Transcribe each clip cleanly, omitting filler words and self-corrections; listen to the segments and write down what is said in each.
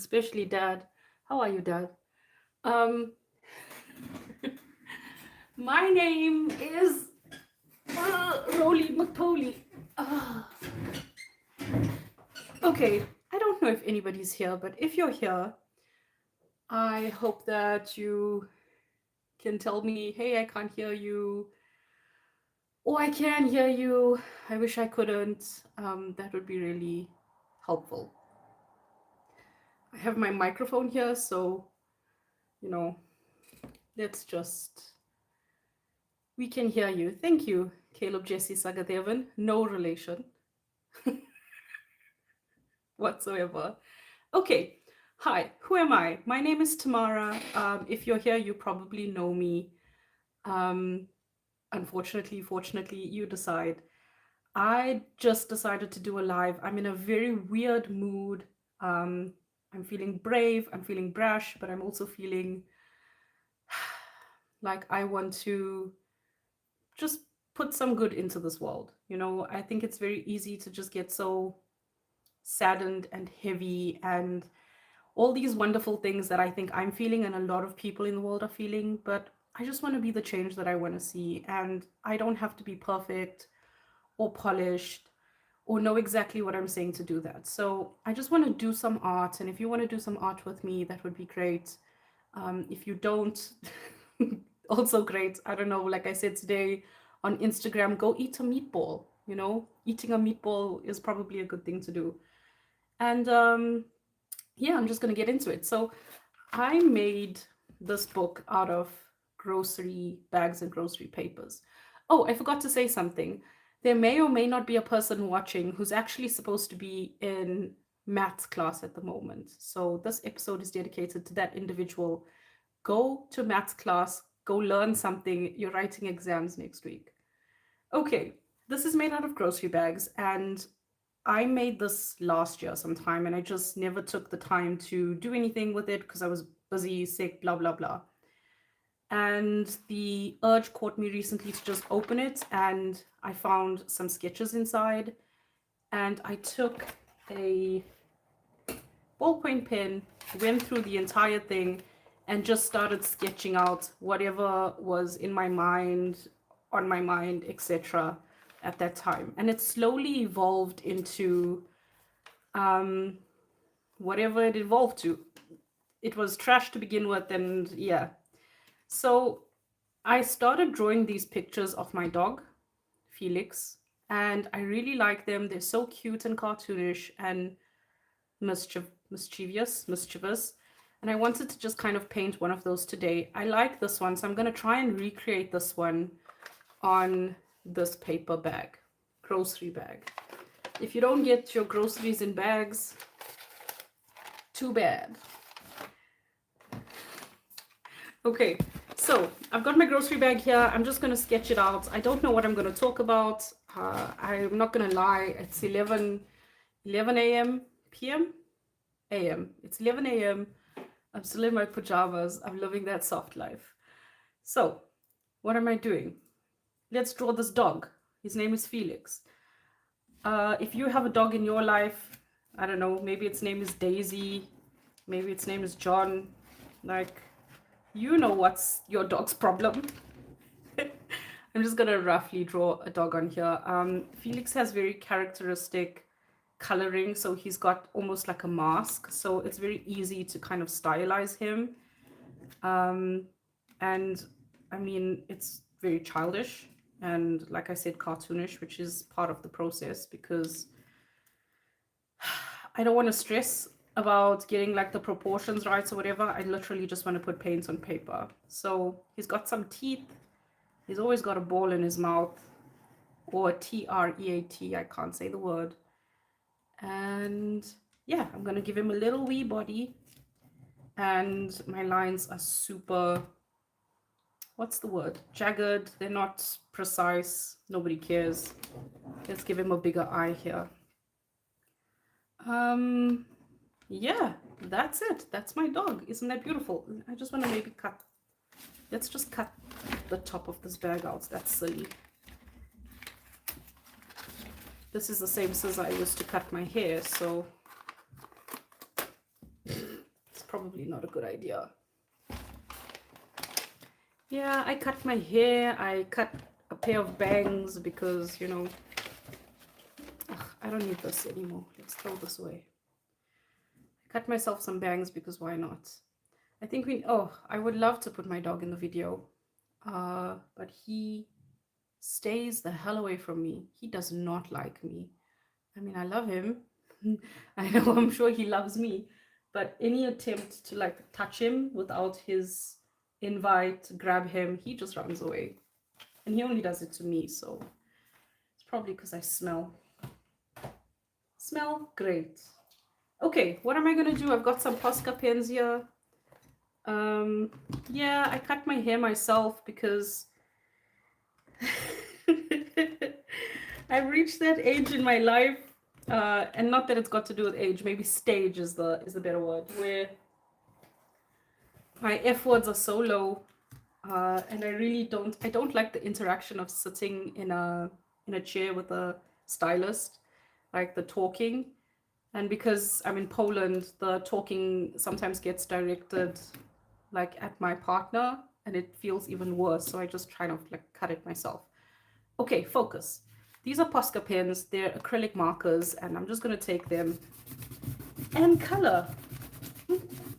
especially Dad. How are you, Dad? Um, my name is Roly McPoly. Uh, okay, I don't know if anybody's here, but if you're here, I hope that you can tell me, hey, I can't hear you, or I can hear you. I wish I couldn't. That would be really helpful. I have my microphone here, so you know, let's just we can hear you. Thank you, Caleb Jesse Sagadevan. No relation whatsoever. Okay. Hi, who am I? My name is Tamara. If you're here, you probably know me. Um, Unfortunately, fortunately, you decide. I just decided to do a live. I'm in a very weird mood. Um, I'm feeling brave, I'm feeling brash, but I'm also feeling like I want to just put some good into this world. I think it's very easy to just get so saddened and heavy and all these wonderful things that I think I'm feeling and a lot of people in the world are feeling, but I just want to be the change that I want to see. And I don't have to be perfect or polished or know exactly what I'm saying to do that. So I just want to do some art. And if you want to do some art with me, that would be great. If you don't, also great. I don't know, like I said today on Instagram, go eat a meatball. Eating a meatball is probably a good thing to do. And yeah, I'm just going to get into it. So I made this book out of grocery bags and grocery papers. Oh, I forgot to say something. There may or may not be a person watching who's actually supposed to be in maths class at the moment. So this episode is dedicated to that individual. Go to maths class, go learn something. You're writing exams next week. Okay, this is made out of grocery bags, and I made this last year sometime, and I just never took the time to do anything with it because I was busy, sick, blah, blah, blah. And the urge caught me recently to just open it, and I found some sketches inside. And I took a ballpoint pen, went through the entire thing, and just started sketching out whatever was in my mind, on my mind, etc. at that time. And it slowly evolved into um, whatever it evolved to. It was trash to begin with, and yeah. So I started drawing these pictures of my dog, Felix, and I really like them. They're so cute and cartoonish and mischievous. And I wanted to just kind of paint one of those today. I like this one, so I'm going to try and recreate this one on this paper bag, grocery bag. If you don't get your groceries in bags, too bad. Okay, so I've got my grocery bag here. I'm just going to sketch it out. I don't know what I'm going to talk about. I'm not going to lie. It's 11 a.m. p.m. a.m. It's 11 a.m. I'm still in my pajamas. I'm living that soft life. So, what am I doing? Let's draw this dog. His name is Felix. If you have a dog in your life, I don't know, maybe its name is Daisy, maybe its name is John, like, you know what's your dog's problem. I'm just gonna roughly draw a dog on here. Felix has very characteristic coloring, so he's got almost like a mask, so it's very easy to kind of stylize him. And I mean, it's very childish and, like I said, cartoonish, which is part of the process because I don't want to stress about getting like the proportions right or whatever. I literally just want to put paint on paper. So he's got some teeth. He's always got a ball in his mouth, or a T-R-E-A-T. I can't say the word. And yeah, I'm gonna give him a little wee body. And my lines are super, what's the word? Jagged. They're not precise. Nobody cares. Let's give him a bigger eye here. Yeah, that's it. That's my dog. Isn't that beautiful? I just want to maybe cut. Let's just cut the top of this bag out. That's silly. This is the same scissor I used to cut my hair, so probably not a good idea. Yeah, I cut my hair. I cut a pair of bangs because, you know, I don't need this anymore. Let's throw this away. I cut myself some bangs because why not? I think I would love to put my dog in the video. But he stays the hell away from me. He does not like me. I mean, I love him. I know, I'm sure he loves me. But any attempt to like touch him without his invite, grab him, he just runs away. And he only does it to me, so it's probably because I smell. Smell great. Okay, what am I gonna do? I've got some Posca pens here. Yeah, I cut my hair myself because I've reached that age in my life, and not that it's got to do with age, maybe stage is the better word, where my F words are so low, and I don't like the interaction of sitting in a chair with a stylist, like the talking. And because I'm in Poland, the talking sometimes gets directed like at my partner, and it feels even worse. So I just try to like cut it myself. Okay, focus. These are Posca pens. They're acrylic markers, and I'm just gonna take them and color.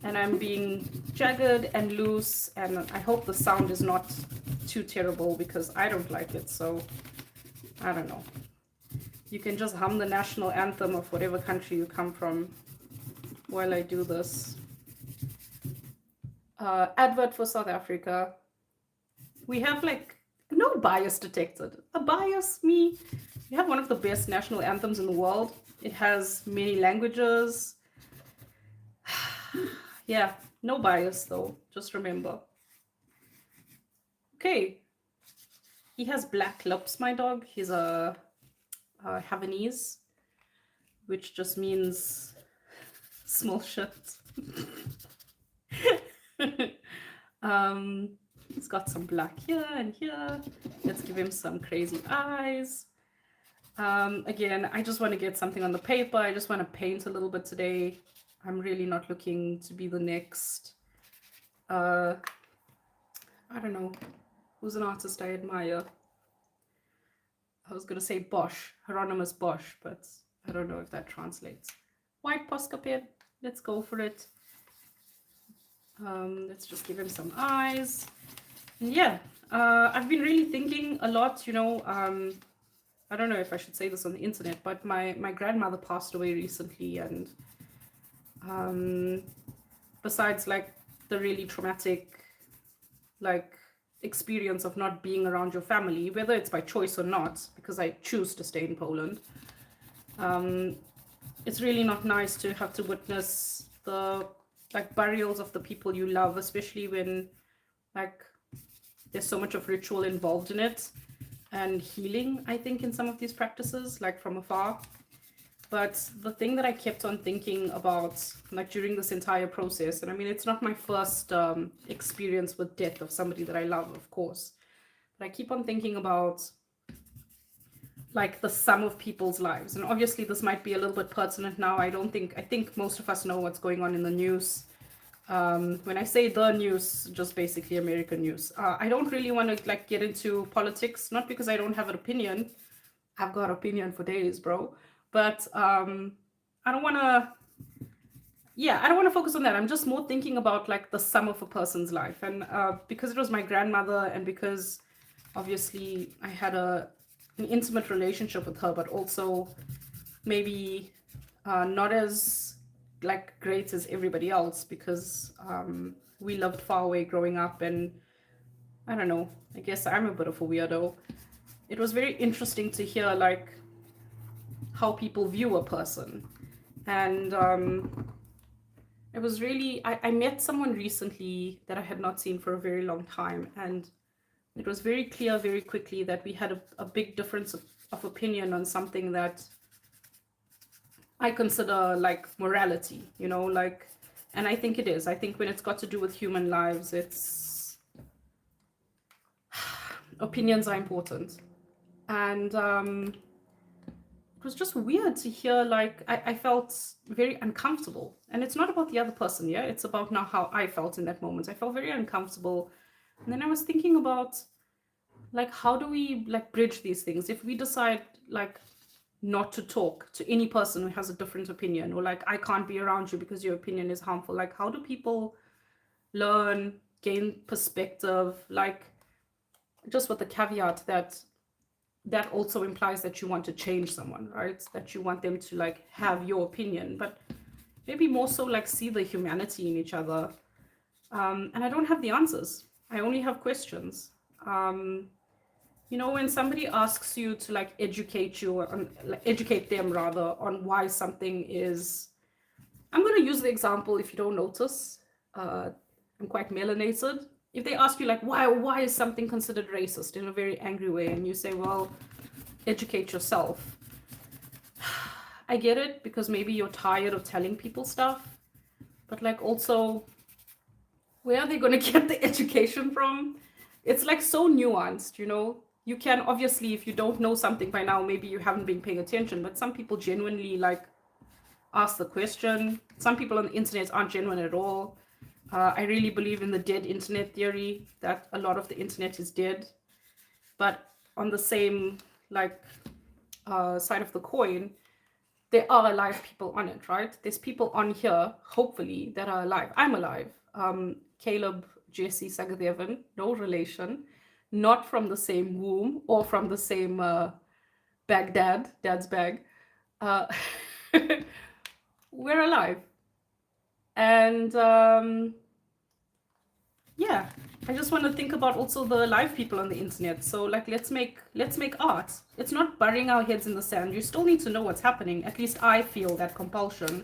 And I'm being jagged and loose, and I hope the sound is not too terrible because I don't like it. So I don't know. You can just hum the national anthem of whatever country you come from while I do this. Advert for South Africa. We have like no bias detected. A bias, me. We have one of the best national anthems in the world. It has many languages. Yeah, no bias though. Just remember. Okay. He has black lips, my dog. He's a Havanese, which just means small shit. He's got some black here and here. Let's give him some crazy eyes. Again, I just want to get something on the paper. I just want to paint a little bit today. I'm really not looking to be the next, I don't know, who's an artist I admire? I was going to say Bosch, Hieronymus Bosch, but I don't know if that translates. White Posca pen, let's go for it. Let's just give him some eyes. And yeah, I've been really thinking a lot, you know, I don't know if I should say this on the internet, but my grandmother passed away recently, and besides like the really traumatic like experience of not being around your family, whether it's by choice or not, because I choose to stay in Poland, it's really not nice to have to witness the like burials of the people you love, especially when like there's so much of ritual involved in it and healing, I think, in some of these practices, like from afar. But the thing that I kept on thinking about, like during this entire process, and I mean, it's not my first experience with death of somebody that I love, of course, but I keep on thinking about like the sum of people's lives. And obviously this might be a little bit pertinent now. I think most of us know what's going on in the news. When I say the news, just basically American news. I don't really want to like get into politics, not because I don't have an opinion. I've got opinion for days, bro. But I don't want to, yeah, I don't want to focus on that. I'm just more thinking about like the sum of a person's life. And because it was my grandmother, and because obviously I had an intimate relationship with her, but also maybe not as like great as everybody else, because we lived far away growing up, and I don't know, I guess I'm a bit of a weirdo. It was very interesting to hear like how people view a person. And it was really, I met someone recently that I had not seen for a very long time, and it was very clear very quickly that we had a big difference of opinion on something that I consider like morality, you know, like, and I think it is. I think when it's got to do with human lives, it's opinions are important. And it was just weird to hear, like, I felt very uncomfortable. And it's not about the other person, yeah? It's about now how I felt in that moment. I felt very uncomfortable. And then I was thinking about, like, how do we, like, bridge these things? If we decide, like, not to talk to any person who has a different opinion, or like, I can't be around you because your opinion is harmful, like, how do people learn, gain perspective? Like, just with the caveat that that also implies that you want to change someone, right? That you want them to, like, have your opinion, but maybe more so, like, see the humanity in each other. And I don't have the answers. I only have questions. When somebody asks you to, like, educate you on, like, educate them rather on why something is, I'm going to use the example, if you don't notice, uh, I'm quite melanated. If they ask you, like, why is something considered racist in a very angry way, and you say, well, educate yourself. I get it, because maybe you're tired of telling people stuff, but, like, also, where are they going to get the education from? It's, like, so nuanced. You can, obviously, if you don't know something by now, maybe you haven't been paying attention, but some people genuinely, like, ask the question. Some people on the internet aren't genuine at all. I really believe in the dead internet theory, that a lot of the internet is dead. But on the same, like, side of the coin, there are alive people on it, right? There's people on here, hopefully, that are alive. I'm alive. Caleb, Jesse, Sagadevan, no relation, not from the same womb or from the same Baghdad, dad's bag. Uh, we're alive. And yeah, I just want to think about also the live people on the internet. So, like, let's make art. It's not burying our heads in the sand. You still need to know what's happening. At least I feel that compulsion.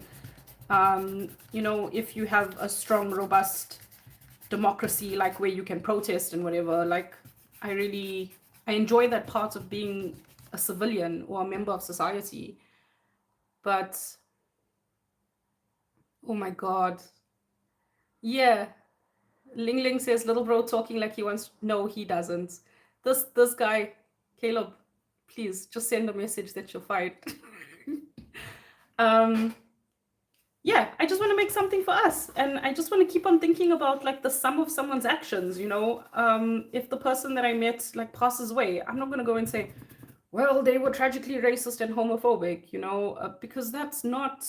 If you have a strong, robust democracy, like, where you can protest and whatever, like, I enjoy that part of being a civilian or a member of society. But oh my god, yeah. Ling Ling says, little bro talking like he wants. No, he doesn't. This guy, Caleb, please just send a message that you'll fight. um, yeah, I just want to make something for us, and I just want to keep on thinking about, like, the sum of someone's actions. If the person that I met, like, passes away, I'm not gonna go and say, well, they were tragically racist and homophobic, because that's not.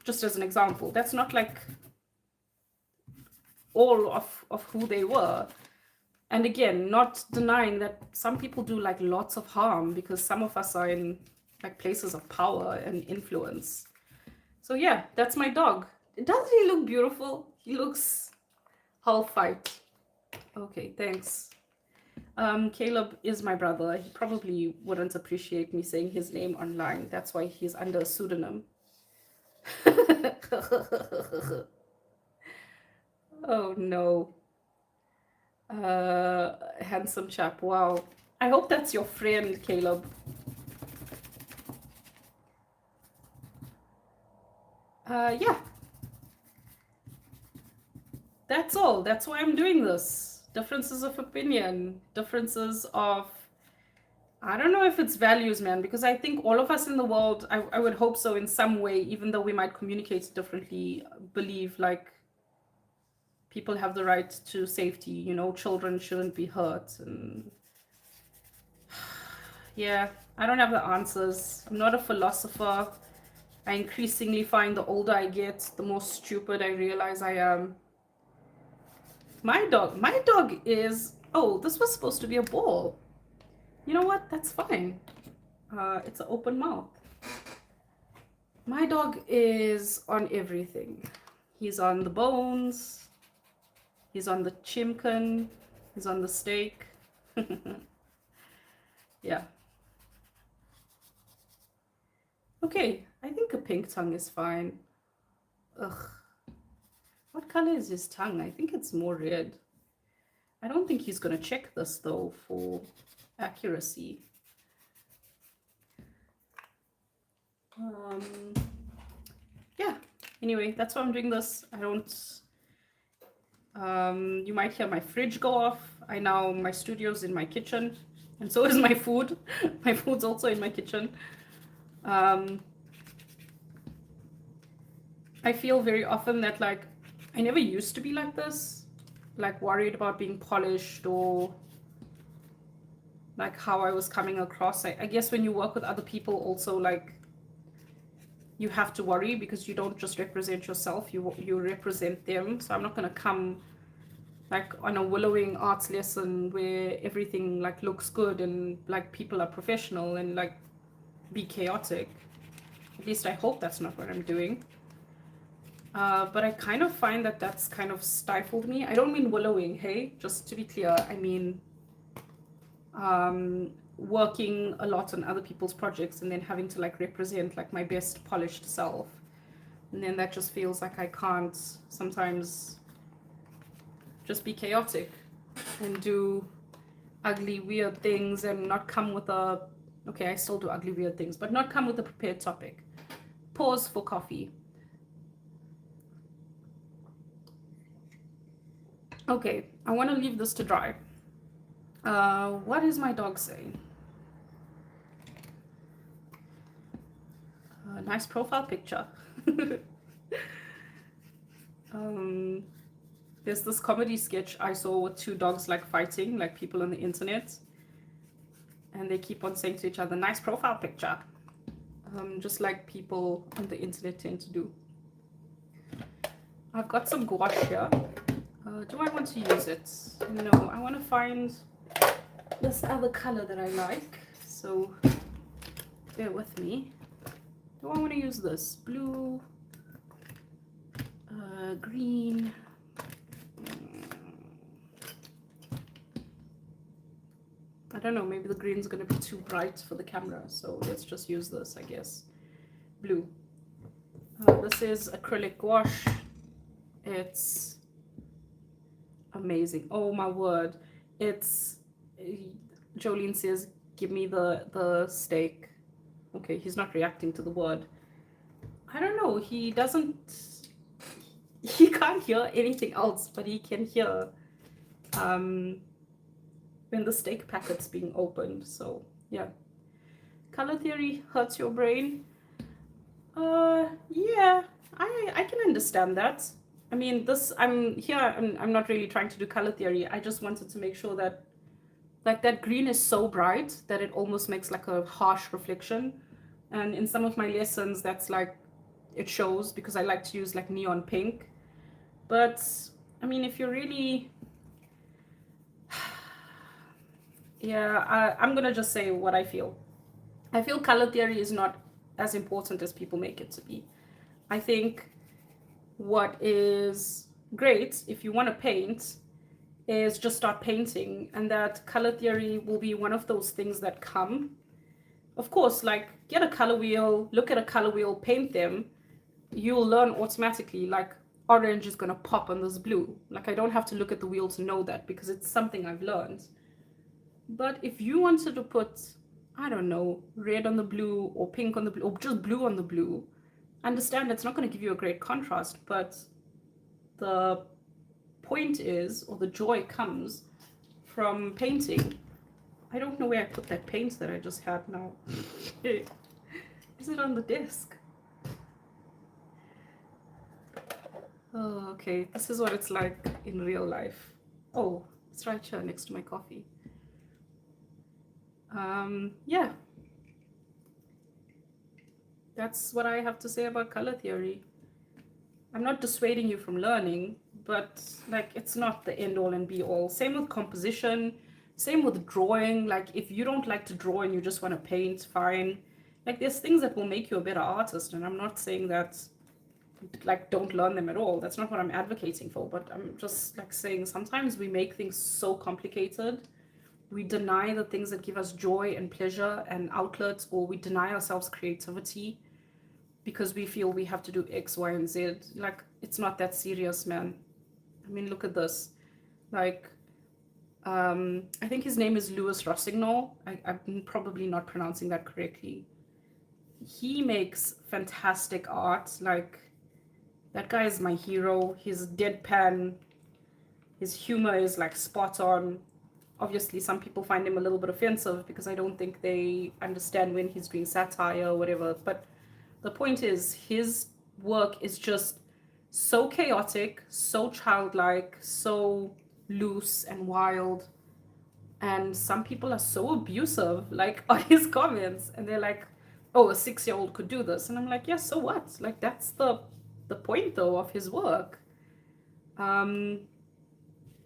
Just as an example, that's not, like, all of who they were. And again, not denying that some people do, like, lots of harm, because some of us are in, like, places of power and influence. So yeah, that's my dog. Doesn't he look beautiful? He looks half fight. Okay, thanks. Caleb is my brother. He probably wouldn't appreciate me saying his name online. That's why he's under a pseudonym. Oh no. Handsome chap. Wow. I hope that's your friend, Caleb. Yeah. That's all. That's why I'm doing this. Differences of opinion, differences of, I don't know if it's values, man, because I think all of us in the world, I would hope so in some way, even though we might communicate differently, believe, like, people have the right to safety, children shouldn't be hurt. And yeah, I don't have the answers. I'm not a philosopher. I increasingly find the older I get, the more stupid I realize I am. My dog is, oh, this was supposed to be a ball. You know what? That's fine. It's an open mouth. My dog is on everything. He's on the bones. He's on the chimkin. He's on the steak. Yeah. Okay, I think a pink tongue is fine. Ugh. What color is his tongue? I think it's more red. I don't think he's gonna check this though for accuracy. Yeah, anyway, that's why I'm doing this. I don't, you might hear my fridge go off. My studio's in my kitchen. And so is my food. My food's also in my kitchen. Um, I feel very often that like I never used to be like this, like worried about being polished or like how I was coming across. I guess when you work with other people also like you have to worry because you don't just represent yourself, you represent them. So I'm not gonna come like on a willowing arts lesson where everything like looks good and like people are professional and like be chaotic. At least I hope that's not what I'm doing. But I kind of find that that's kind of stifled me. I don't mean willowing, hey, just to be clear. I mean working a lot on other people's projects and then having to like represent like my best polished self. And then that just feels like I can't sometimes just be chaotic and do ugly, weird things and not come with a, okay, I still do ugly, weird things, but not come with a prepared topic. Pause for coffee. Okay, I want to leave this to dry. What is my dog saying? Nice profile picture. um, there's this comedy sketch I saw with two dogs like fighting, like people on the internet, and they keep on saying to each other, nice profile picture, just like people on the internet tend to do. I've got some gouache here. Do I want to use it? No, I want to find this other color that I like, so bear with me. Do I want to use this? Blue, green. I don't know, maybe the green's going to be too bright for the camera, so let's just use this, I guess. Blue. This is acrylic gouache. It's amazing. Oh my word. It's, Jolene says, give me the steak. Okay, he's not reacting to the word. I don't know, he can't hear anything else, but he can hear when the steak packet's being opened. So yeah, color theory hurts your brain. Yeah, I can understand that. I mean, I'm not really trying to do color theory. I just wanted to make sure that like that green is so bright that it almost makes like a harsh reflection. And in some of my lessons, that's like it shows because I like to use like neon pink. But I mean, if you're really yeah, I'm gonna just say what I feel. I feel color theory is not as important as people make it to be. I think what is great if you want to paint is just start painting, and that color theory will be one of those things that come. Of course, like get a color wheel, look at a color wheel, paint them. You'll learn automatically, like orange is gonna pop on this blue. Like I don't have to look at the wheel to know that because it's something I've learned. But if you wanted to put, I don't know, red on the blue or pink on the blue or just blue on the blue, understand it's not going to give you a great contrast, but the point is, or the joy comes from painting. I don't know where I put that paint that I just had now. Is it on the desk? Oh, okay. This is what it's like in real life. Oh, it's right here next to my coffee. Yeah. That's what I have to say about color theory. I'm not dissuading you from learning, but like it's not the end all and be all. Same with composition, same with drawing. Like if you don't like to draw and you just want to paint, fine. Like there's things that will make you a better artist, and I'm not saying that like don't learn them at all. That's not what I'm advocating for, but I'm just like saying sometimes we make things so complicated. We deny the things that give us joy and pleasure and outlets, or we deny ourselves creativity because we feel we have to do X, Y, and Z. Like, it's not that serious, man. I mean, look at this. Like, I think his name is Louis Rossignol. I'm probably not pronouncing that correctly. He makes fantastic art. Like, that guy is my hero. His deadpan, his humor is like spot on. obviously some people find him a little bit offensive because I don't think they understand when he's doing satire or whatever. But the point is, his work is just so chaotic, so childlike, so loose and wild. And some people are so abusive, like on his comments, and they're like, "Oh, a 6-year-old could do this," and I'm like, "Yeah, so what? Like that's the point though of his work." Um,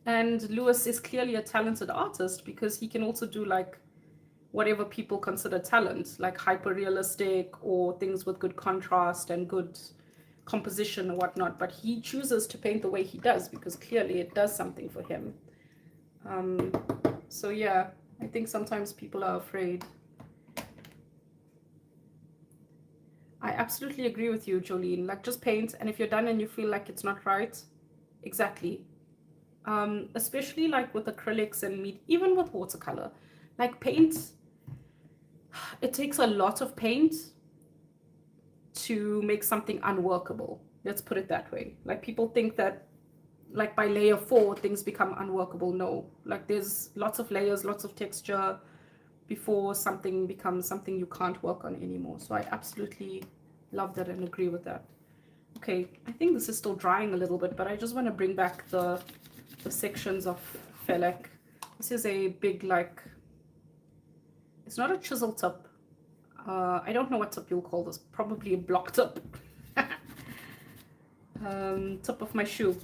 and Lewis is clearly a talented artist because he can also do like whatever people consider talent, like hyper realistic or things with good contrast and good composition or whatnot. But he chooses to paint the way he does because clearly it does something for him. Um, so yeah, I think sometimes people are afraid. I absolutely agree with you, Jolene. Like just paint, and if you're done and you feel like it's not right, exactly. Especially like with acrylics and even with watercolor, like paint, it takes a lot of paint to make something unworkable. Let's put it that way. Like people think that like by layer 4 things become unworkable. No, like there's lots of layers, lots of texture before something becomes something you can't work on anymore. So I absolutely love that and agree with that. Okay, I think this is still drying a little bit, but I just want to bring back the sections of Felek. This is a big, like, it's not a chisel tip. I don't know what tip you'll call this. Probably a block tip. Tip of my shoe.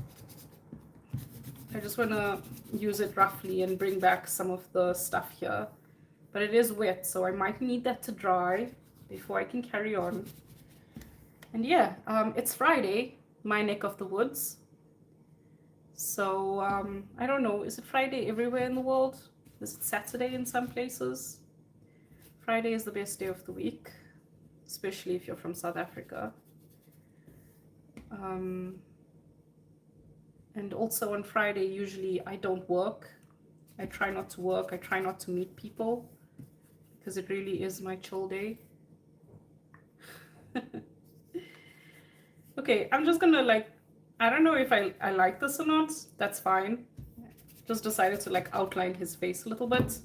I just want to use it roughly and bring back some of the stuff here. But it is wet, so I might need that to dry before I can carry on. And yeah, it's Friday, my neck of the woods. So I don't know, is it Friday everywhere in the world? Is it Saturday in some places? Friday is the best day of the week, especially if you're from South Africa. And also on Friday, usually I don't work. I try not to work. I try not to meet people because it really is my chill day. Okay, I'm just gonna like, I don't know if I like this or not. That's fine. Just decided to like outline his face a little bit.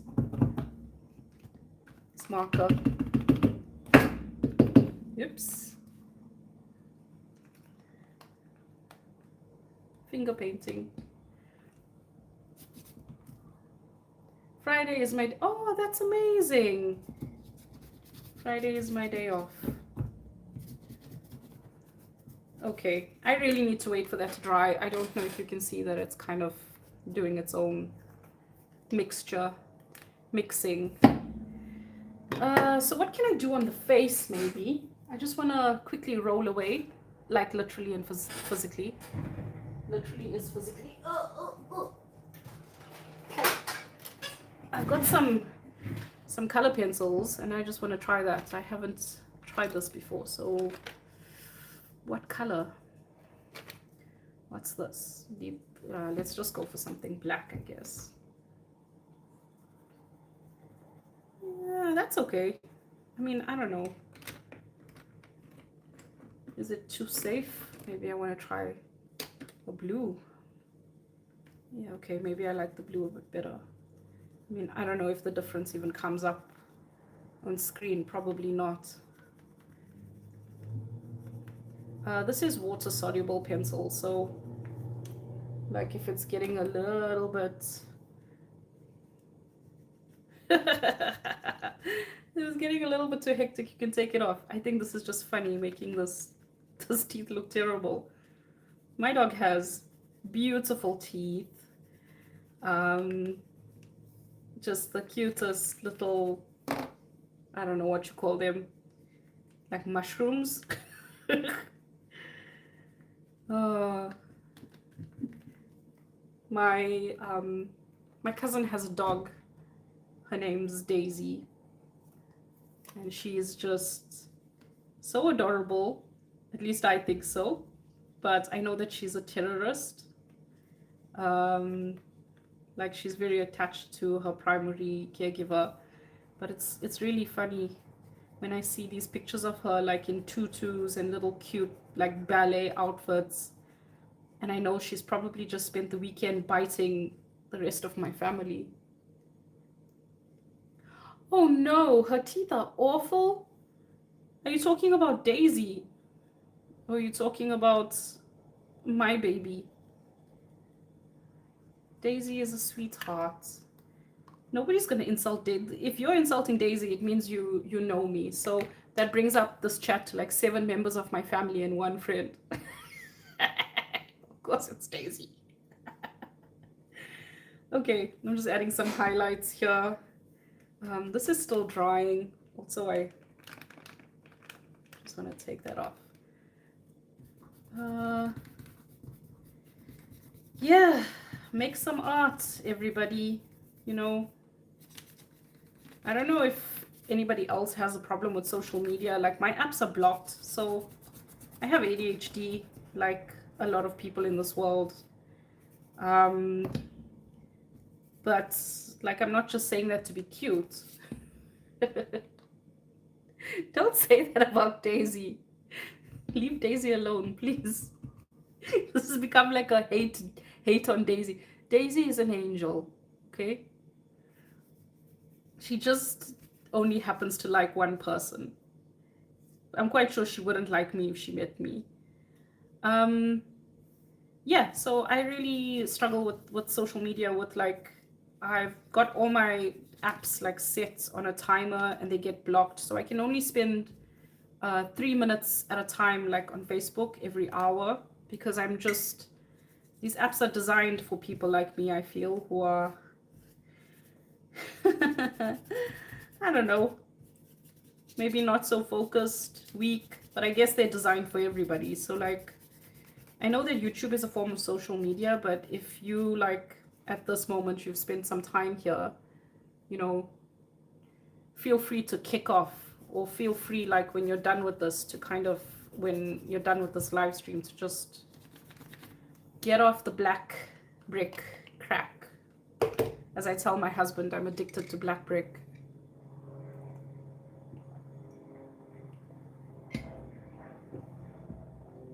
This marker. Oops. Finger painting. Friday is my, oh, that's amazing. Friday is my day off. Okay, I really need to wait for that to dry. I don't know if you can see that it's kind of doing its own mixing. So what can I do on the face maybe? I just want to quickly roll away, like literally and physically. Literally is physically. I've got some color pencils and I just want to try that. I haven't tried this before, so what color? What's this? Deep. Let's just go for something black, I guess. Yeah, that's okay. I mean, I don't know. Is it too safe? Maybe I want to try a blue. Yeah, okay, maybe I like the blue a bit better. I mean, I don't know if the difference even comes up on screen. Probably not. This is water soluble pencil, so like if it's getting a little bit it was getting a little bit too hectic, you can take it off. I think this is just funny making this teeth look terrible. My dog has beautiful teeth. Just the cutest little, I don't know what you call them, like mushrooms. My cousin has a dog. Her name's Daisy, and she is just so adorable. At least I think so. But I know that she's a terrorist. Like she's very attached to her primary caregiver. But it's really funny when I see these pictures of her like in tutus and little cute like ballet outfits. And I know she's probably just spent the weekend biting the rest of my family. Oh no, her teeth are awful. Are you talking about Daisy? Or are you talking about my baby? Daisy is a sweetheart. Nobody's gonna insult Daisy. If you're insulting Daisy, it means you know me. So that brings up this chat to like 7 members of my family and 1 friend. Of course it's Daisy. Okay, I'm just adding some highlights here. This is still drying. Also, I just want to take that off. Yeah, make some art, everybody. You know, I don't know if anybody else has a problem with social media. Like, my apps are blocked, so I have ADHD, like a lot of people in this world. But like, I'm not just saying that to be cute. Don't say that about Daisy. Leave Daisy alone, please. This has become like a hate on Daisy. Daisy is an angel, okay? She just only happens to like one person. I'm quite sure she wouldn't like me if she met me. Yeah, so I really struggle with social media. With like, I've got all my apps like set on a timer and they get blocked, so I can only spend 3 minutes at a time, like on Facebook every hour, because I'm just, these apps are designed for people like me, I feel, who are I don't know, maybe not so focused, weak, but I guess they're designed for everybody. So like, I know that YouTube is a form of social media, but if you like, at this moment you've spent some time here, you know, feel free to kick off, or feel free, like when you're done with this, to kind of, when you're done with this live stream, to just get off the black brick crack. As I tell my husband, I'm addicted to black brick.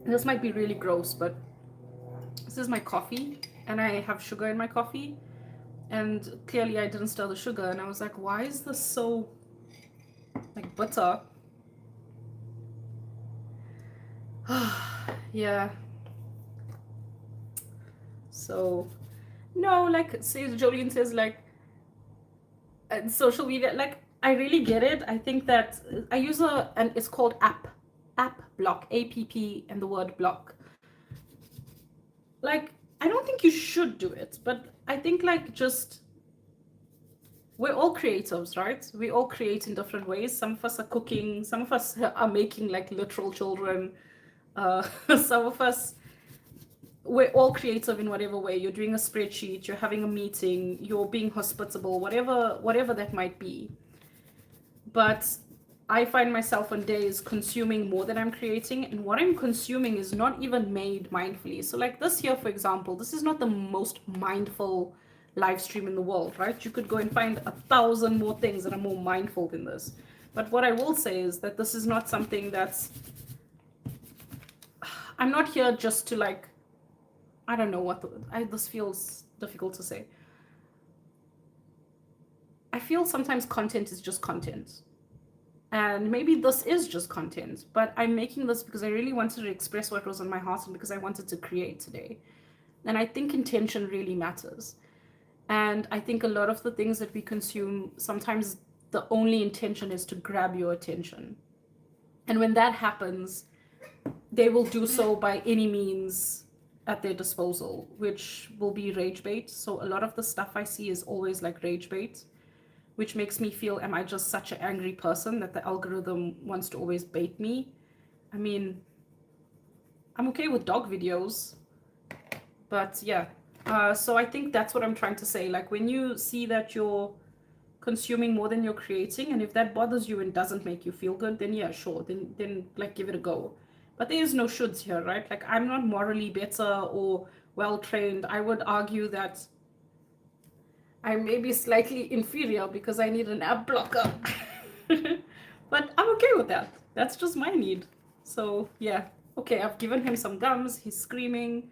This might be really gross, but this is my coffee, and I have sugar in my coffee, and clearly I didn't stir the sugar, and I was like, why is this so like bitter? Yeah. So no, like, says Jolene says, like, social media, like, I really get it. I think that I use and it's called app block, app, and the word block. Like, I don't think you should do it, but I think, like, just, we're all creatives, right? We all create in different ways. Some of us are cooking, some of us are making like literal children, some of us, we're all creative in whatever way. You're doing a spreadsheet, you're having a meeting, you're being hospitable, whatever that might be. But I find myself on days consuming more than I'm creating, and what I'm consuming is not even made mindfully. So like this here, for example, this is not the most mindful live stream in the world, right? You could go and find 1,000 more things that are more mindful than this. But what I will say is that this is not something that's, I'm not here just to, like, I don't know what this feels difficult to say. I feel sometimes content is just content. And maybe this is just content, but I'm making this because I really wanted to express what was on my heart and because I wanted to create today. And I think intention really matters. And I think a lot of the things that we consume, sometimes the only intention is to grab your attention. And when that happens, they will do so by any means at their disposal, which will be rage bait. So a lot of the stuff I see is always like rage bait, which makes me feel, am I just such an angry person that the algorithm wants to always bait me? I mean, I'm okay with dog videos, but yeah. So I think that's what I'm trying to say. Like, when you see that you're consuming more than you're creating, and if that bothers you and doesn't make you feel good, then yeah, sure, then like, give it a go. But there is no shoulds here, right? Like, I'm not morally better or well trained. I would argue that I may be slightly inferior because I need an app blocker. But I'm okay with that. That's just my need. So yeah, okay, I've given him some gums. He's screaming.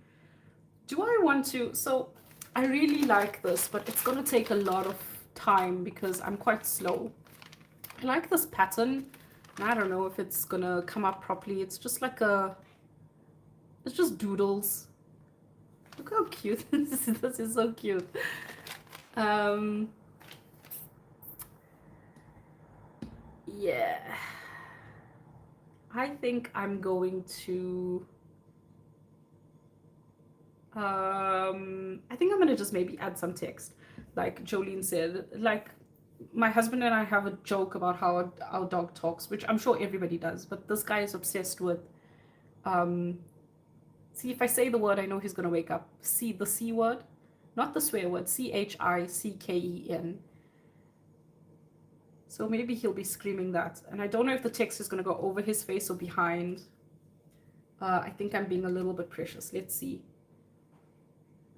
Do I want to? So I really like this, but it's gonna take a lot of time because I'm quite slow. I like this pattern. I don't know if it's gonna come up properly. It's just like it's just doodles. Look how cute. This is so cute. Um, yeah. I think I'm going to I think I'm gonna just maybe add some text. Like Jolene said, like my husband and I have a joke about how our dog talks, which I'm sure everybody does, but this guy is obsessed with um see if I say the word I know he's gonna wake up. See the C word, not the swear word, CHICKEN. So maybe he'll be screaming that. And I don't know if the text is gonna go over his face or behind. I think I'm being a little bit precious. Let's see.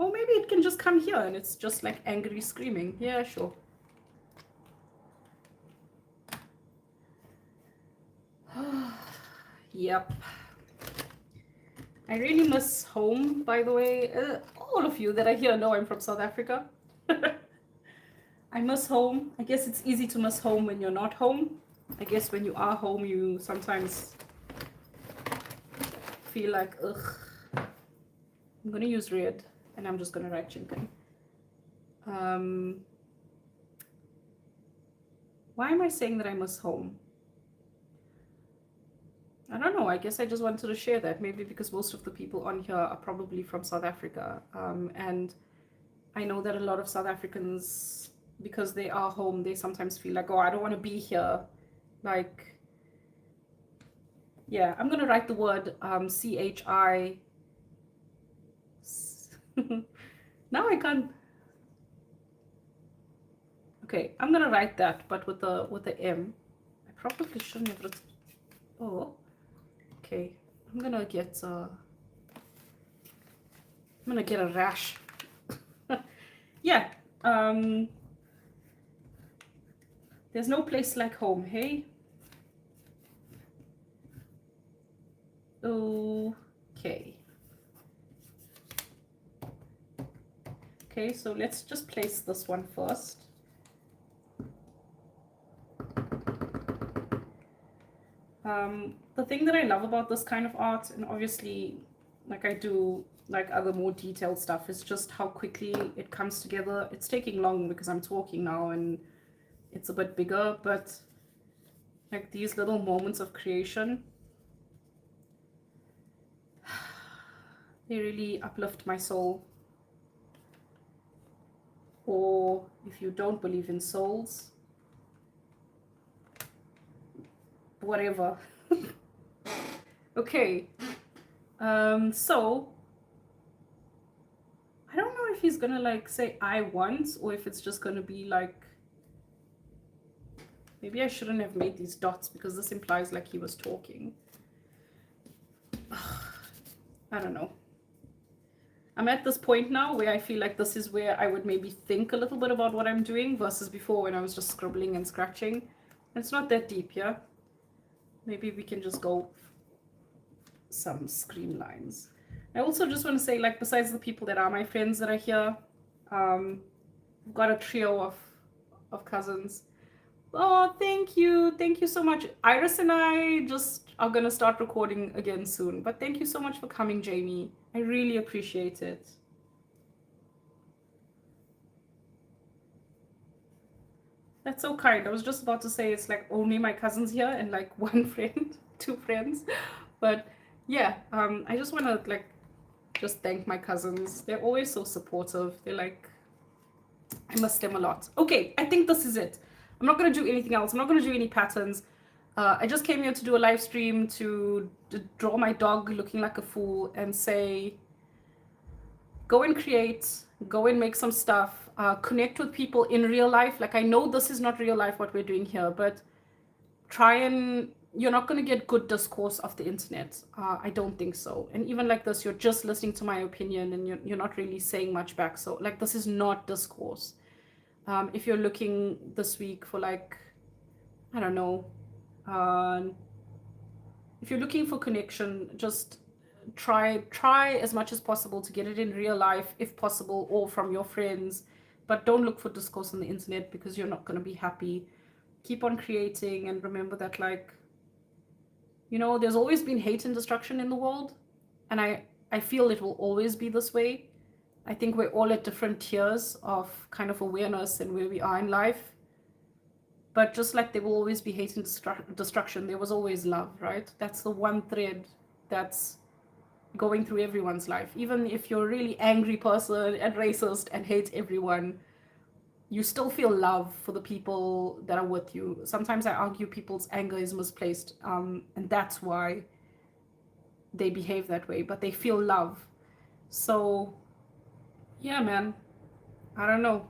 Or maybe it can just come here and it's just like angry screaming. Yeah, sure. Yep. I really miss home, by the way. All of you that are here know I'm from South Africa. I miss home. I guess it's easy to miss home when you're not home. I guess when you are home, you sometimes feel like, ugh. I'm gonna use red and I'm just gonna write Chinkan. Why am I saying that I miss home? I don't know. I guess I just wanted to share that. Maybe because most of the people on here are probably from South Africa. And I know that a lot of South Africans, because they are home, they sometimes feel like, oh, I don't want to be here. Like, yeah, I'm going to write the word CHI. Now I can't. Okay, I'm going to write that, but with the M. I probably shouldn't have written. Oh, okay. I'm going to get a rash. Yeah. There's no place like home, hey? Okay. Okay, so let's just place this one first. The thing that I love about this kind of art, and obviously, like I do like other more detailed stuff, is just how quickly it comes together. It's taking long because I'm talking now and it's a bit bigger, but like these little moments of creation, they really uplift my soul. Or if you don't believe in souls, whatever. Okay, so I don't know if he's gonna like say I want, or if it's just gonna be like, maybe I shouldn't have made these dots because this implies like he was talking. I don't know. I'm at this point now where I feel like this is where I would maybe think a little bit about what I'm doing versus before when I was just scribbling and scratching. It's not that deep, yeah? Maybe we can just go some screen lines. I also just want to say, like, besides the people that are my friends that are here, I've got a trio of cousins. Oh, thank you. Thank you so much. Iris and I just are going to start recording again soon. But thank you so much for coming, Jamie. I really appreciate it. That's so kind. I was just about to say it's like only my cousins here and like one friend, two friends. But yeah, I just want to like just thank my cousins. They're always so supportive. They're like, I miss them a lot. Okay, I think this is it. I'm not going to do anything else. I'm not going to do any patterns. I just came here to do a live stream to draw my dog looking like a fool and say, go and create, go and make some stuff, connect with people in real life. Like, I know this is not real life what we're doing here, but try and, you're not going to get good discourse off the internet. I don't think so. And even like this, you're just listening to my opinion and you're not really saying much back. So like, this is not discourse. If you're looking this week for like, I don't know, if you're looking for connection, just try as much as possible to get it in real life if possible, or from your friends. But don't look for discourse on the internet because you're not going to be happy. keep on creating, and remember that, like, you know, there's always been hate and destruction in the world, and I feel it will always be this way. I think we're all at different tiers of kind of awareness and where we are in life. But just like there will always be hate and destruction, there was always love, right? That's the one thread that's going through everyone's life. Even if you're a really angry person and racist and hate everyone, you still feel love for the people that are with you. Sometimes I argue people's anger is misplaced, and that's why they behave that way, but they feel love. So, yeah, man, I don't know.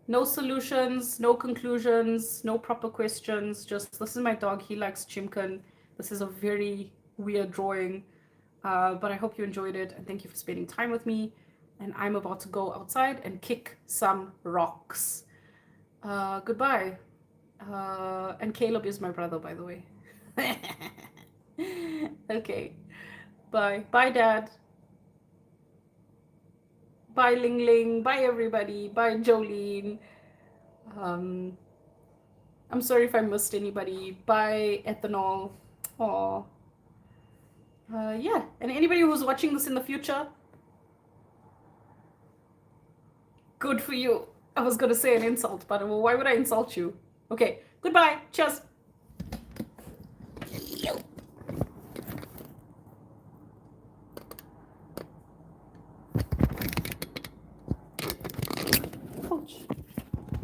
No solutions, no conclusions, no proper questions. Just, this is my dog. He likes Chimkin. This is a very weird drawing, but I hope you enjoyed it, and thank you for spending time with me. And I'm about to go outside and kick some rocks. Goodbye. And Caleb is my brother, by the way. Okay. Bye. Bye, Dad. Bye, Ling Ling. Bye, everybody. Bye, Jolene. Um, I'm sorry if I missed anybody. Bye, Ethanol. Aw. Yeah. And anybody who's watching this in the future, good for you. I was gonna say an insult, but well, why would I insult you? Okay. Goodbye. Cheers.